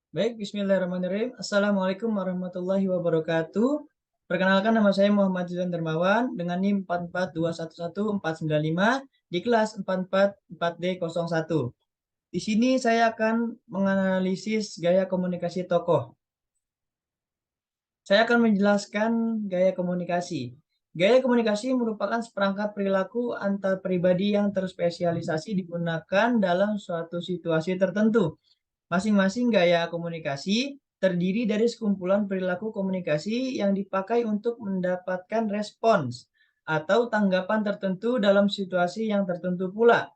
Baik, bismillahirrahmanirrahim. Assalamualaikum warahmatullahi wabarakatuh. Perkenalkan, nama saya Muhammad Zizan Dermawan dengan NIM 442111495 di kelas 444D01. Di sini saya akan menganalisis gaya komunikasi tokoh. Saya akan menjelaskan gaya komunikasi. Gaya komunikasi merupakan seperangkat perilaku antar pribadi yang terspesialisasi digunakan dalam suatu situasi tertentu. Masing-masing gaya komunikasi terdiri dari sekumpulan perilaku komunikasi yang dipakai untuk mendapatkan respons atau tanggapan tertentu dalam situasi yang tertentu pula.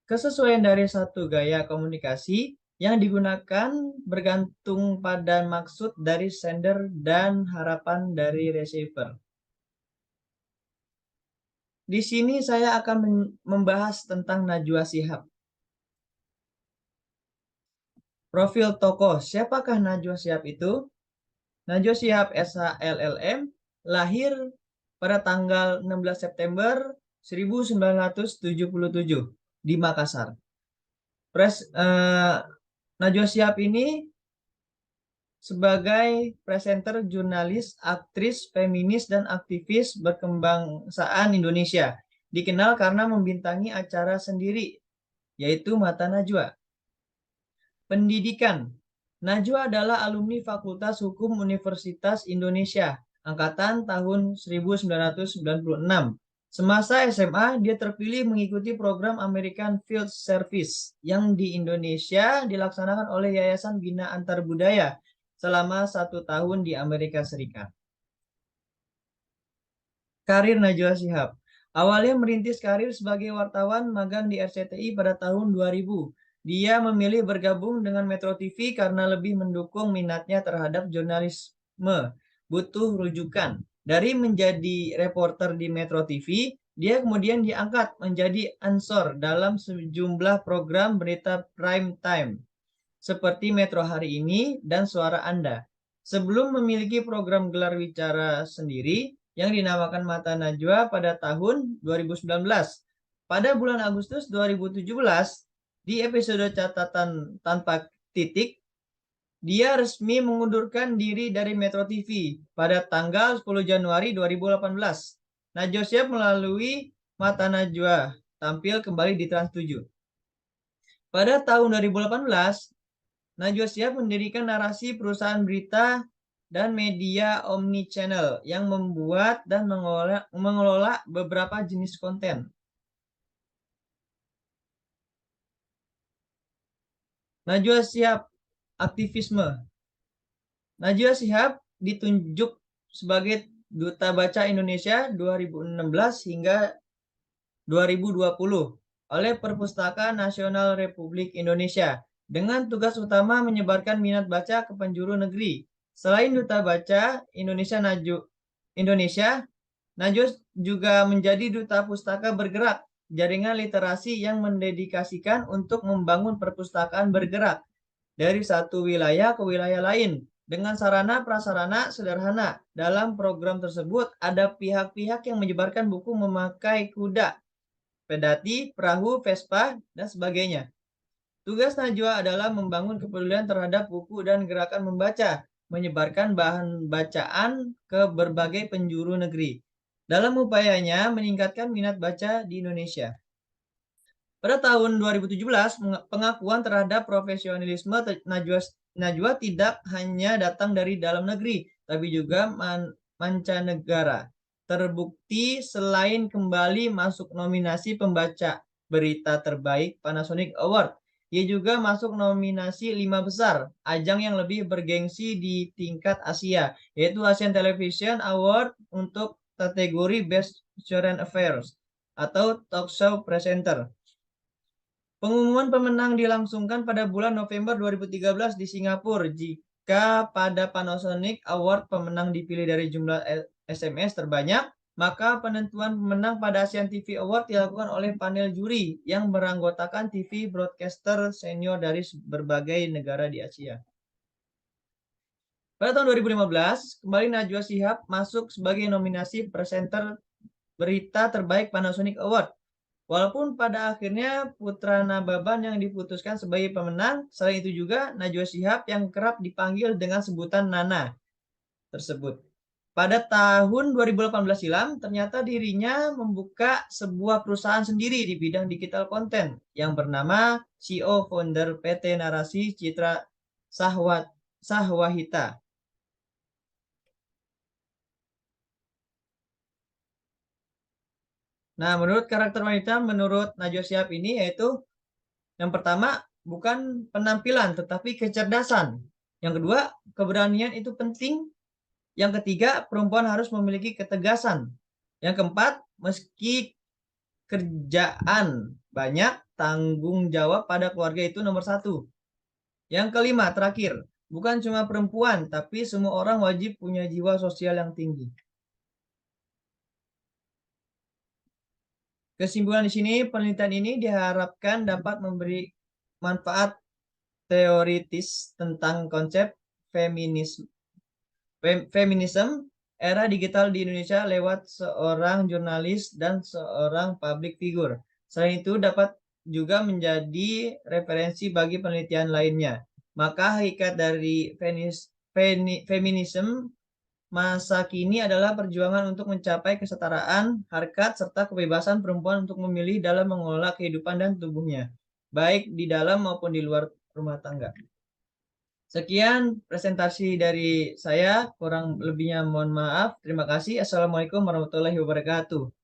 Kesesuaian dari satu gaya komunikasi yang digunakan bergantung pada maksud dari sender dan harapan dari receiver. Di sini saya akan membahas tentang Najwa Shihab. Profil tokoh, siapakah Najwa Shihab itu? Najwa Shihab SHLLM lahir pada tanggal 16 September 1977 di Makassar. Najwa Shihab ini sebagai presenter, jurnalis, aktris, feminis, dan aktivis berkebangsaan Indonesia. Dikenal karena membintangi acara sendiri, yaitu Mata Najwa. Pendidikan. Najwa adalah alumni Fakultas Hukum Universitas Indonesia, angkatan tahun 1996. Semasa SMA, dia terpilih mengikuti program American Field Service yang di Indonesia dilaksanakan oleh Yayasan Bina Antar Budaya selama 1 tahun di Amerika Serikat. Karir Najwa Shihab. Awalnya merintis karir sebagai wartawan magang di RCTI pada tahun 2000. Dia memilih bergabung dengan Metro TV karena lebih mendukung minatnya terhadap jurnalisme. Butuh rujukan. Dari menjadi reporter di Metro TV, dia kemudian diangkat menjadi ansor dalam sejumlah program berita prime time, seperti Metro Hari Ini dan Suara Anda. Sebelum memiliki program gelar wicara sendiri yang dinamakan Mata Najwa pada tahun 2019. Pada bulan Agustus 2017, di episode Catatan Tanpa Titik, dia resmi mengundurkan diri dari Metro TV pada tanggal 10 Januari 2018. Najwa Shihab melalui Mata Najwa tampil kembali di Trans 7. Pada tahun 2018, Najwa Shihab mendirikan narasi perusahaan berita dan media omnichannel yang membuat dan mengelola beberapa jenis konten. Najwa Shihab aktivisme. Najwa Shihab ditunjuk sebagai Duta Baca Indonesia 2016 hingga 2020 oleh Perpustakaan Nasional Republik Indonesia dengan tugas utama menyebarkan minat baca ke penjuru negeri. Selain Duta Baca Indonesia, Najwa juga menjadi Duta Pustaka Bergerak, jaringan literasi yang mendedikasikan untuk membangun perpustakaan bergerak dari satu wilayah ke wilayah lain dengan sarana prasarana sederhana. Dalam program tersebut ada pihak-pihak yang menyebarkan buku memakai kuda, pedati, perahu, Vespa, dan sebagainya. Tugas Najwa adalah membangun kepedulian terhadap buku dan gerakan membaca, menyebarkan bahan bacaan ke berbagai penjuru negeri. Dalam upayanya meningkatkan minat baca di Indonesia. Pada tahun 2017, pengakuan terhadap profesionalisme Najwa tidak hanya datang dari dalam negeri, tapi juga mancanegara. Terbukti selain kembali masuk nominasi pembaca berita terbaik Panasonic Award, ia juga masuk nominasi 5 besar, ajang yang lebih bergengsi di tingkat Asia, yaitu Asian Television Award untuk kategori Best Current Affairs atau Talk Show Presenter. Pengumuman pemenang dilangsungkan pada bulan November 2013 di Singapura. Jika pada Panasonic Award pemenang dipilih dari jumlah SMS terbanyak, maka penentuan pemenang pada Asian TV Award dilakukan oleh panel juri yang beranggotakan TV broadcaster senior dari berbagai negara di Asia. Pada tahun 2015, kembali Najwa Shihab masuk sebagai nominasi presenter berita terbaik Panasonic Award. Walaupun pada akhirnya Putra Nababan yang diputuskan sebagai pemenang, selain itu juga Najwa Shihab yang kerap dipanggil dengan sebutan Nana tersebut. Pada tahun 2018 silam, ternyata dirinya membuka sebuah perusahaan sendiri di bidang digital konten yang bernama CEO Founder PT Narasi Citra Sahwahita. Nah, menurut karakter wanita menurut Najwa Shihab ini yaitu yang pertama bukan penampilan tetapi kecerdasan. Yang kedua, keberanian itu penting. Yang ketiga, perempuan harus memiliki ketegasan. Yang keempat, meski kerjaan banyak, tanggung jawab pada keluarga itu nomor satu. Yang kelima, terakhir, bukan cuma perempuan, tapi semua orang wajib punya jiwa sosial yang tinggi. Kesimpulan di sini, penelitian ini diharapkan dapat memberi manfaat teoritis tentang konsep feminisme era digital di Indonesia lewat seorang jurnalis dan seorang public figure. Selain itu dapat juga menjadi referensi bagi penelitian lainnya. Maka hakikat dari feminisme masa kini adalah perjuangan untuk mencapai kesetaraan, harkat, serta kebebasan perempuan untuk memilih dalam mengelola kehidupan dan tubuhnya, baik di dalam maupun di luar rumah tangga. Sekian presentasi dari saya, kurang lebihnya mohon maaf. Terima kasih. Assalamualaikum warahmatullahi wabarakatuh.